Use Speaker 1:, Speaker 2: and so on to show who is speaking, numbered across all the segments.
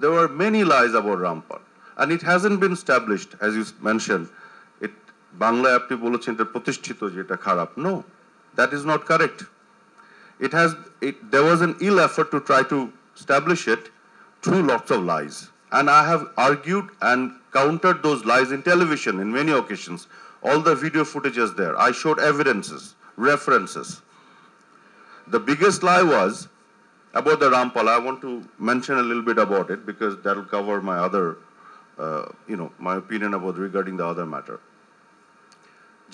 Speaker 1: There were many lies about Rampal, and it hasn't been established, as you mentioned. It Bangla apni bolechen eta protishthito je eta kharap. No, that is not correct. There was an ill effort to try to establish it through lots of lies. And I have argued and countered those lies in television in many occasions. All the video footage is there. I showed evidences, references. The biggest lie was about the Rampal. I want to mention a little bit about it because that will cover my other, my opinion about regarding the other matter.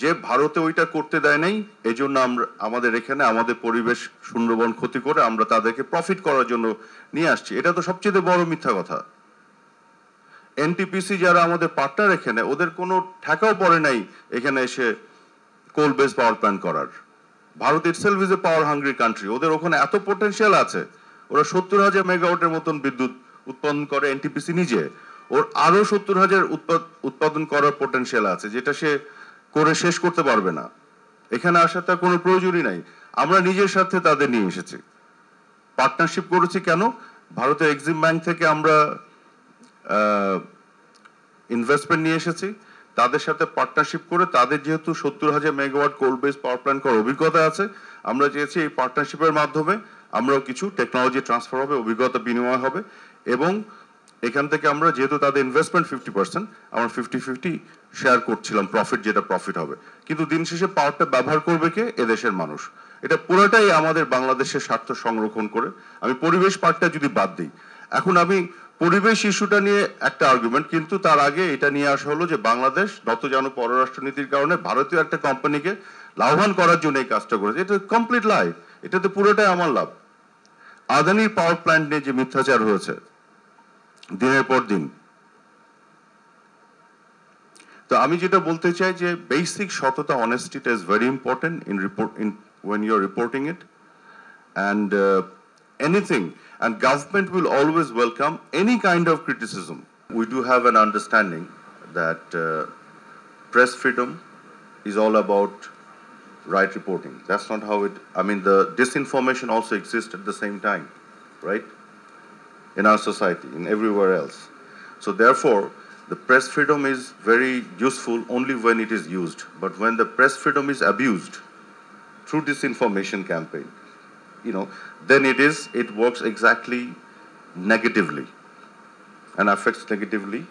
Speaker 1: যে ভারতে ওইটা করতে দেয় নাই এজন্য আমরা আমাদের এখানে আমাদের পরিবেশ শূন্যবন ক্ষতি করে আমরা তাদেরকে প্রফিট করার জন্য নিয়ে আসছি, এটা তো সবচেয়ে বড় মিথ্যা কথা। এনটিপিসি যারা আমাদের পার্টনার এখানে, ওদের কোনো ঠেকাও পড়ে নাই এখানে এসে কোল বেস পাওয়ার প্ল্যান্ট করার। Bharat itself is a power hungry country, ওদের ওখানে এত পোটেনশিয়াল আছে, ওরা 70,000 মেগাওয়াটের মতন বিদ্যুৎ উৎপাদন করে এনটিপিসি নিজে, ওর আরো 70,000 উৎপাদন করার পোটেনশিয়াল আছে যেটা সে করে শেষ করতে পারবে না। এখানে আসার তার কোনো প্রয়োজনই নাই। আমরা নিজের সাথে তাদের নিয়ে এসেছি, পার্টনারশিপ করেছি। কেন? ভারতের এক্সিম ব্যাংক থেকে আমরা ইনভেস্টমেন্ট নিয়ে এসেছি, তাদের সাথে পার্টনারশিপ করে তাদের যেহেতু 70,000 মেগাওয়াট কোল বেস পাওয়ার প্ল্যান্ট করার অভিজ্ঞতা আছে, আমরা চেয়েছি এই পার্টনারশিপের মাধ্যমে আমরাও কিছু টেকনোলজি ট্রান্সফার হবে, অভিজ্ঞতা বিনিময় হবে, এবং এখান থেকে আমরা যেহেতু তাদের ইনভেস্টমেন্ট 50%, আমরা 50-50 শেয়ার করছিলাম প্রফিট, যেটা প্রফিট হবে। কিন্তু দিন শেষে পাওয়ারটা ব্যবহার করবে কে? এদেশের মানুষ। এটা পুরোটাই আমাদের বাংলাদেশের স্বার্থ সংরক্ষণ করে। আমি পরিবেশ পার্টটা যদি বাদ দিই, এখন আমি পরিবেশ ইস্যুটা নিয়ে একটা আর্গুমেন্ট, কিন্তু তার আগে এটা নিয়ে আসা হলো যে বাংলাদেশ নতজানু পররাষ্ট্রনীতির কারণে ভারতীয় একটা কোম্পানিকে লাভবান করার জন্য এই কাজটা করেছে। এটা কমপ্লিট লাই, এটাতে পুরোটাই আমার লাভ। আদানির পাওয়ার প্ল্যান্ট নিয়ে যে মিথ্যাচার হয়েছে দিনের পর দিন, তো আমি যেটা বলতে চাই যে বেসিক সততা, অনেস্টিটা is very important in when you're reporting it, and anything, and government will always welcome any kind of criticism. We do have an understanding that press freedom is all about right reporting. That's not how it, I mean, the disinformation also exists at the same time, right? In our society, in everywhere else. So therefore, the press freedom is very useful only when it is used. But when the press freedom is abused through disinformation campaign, then it works exactly negatively and affects negatively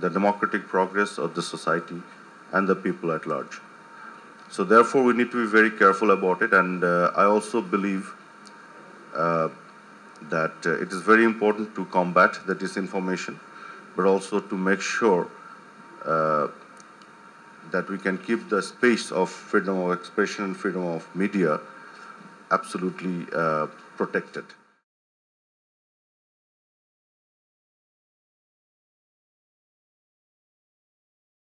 Speaker 1: the democratic progress of the society and the people at large. So therefore, we need to be very careful about it. And I also believe that it is very important to combat the disinformation, but also to make sure that we can keep the space of freedom of expression and freedom of media absolutely protected.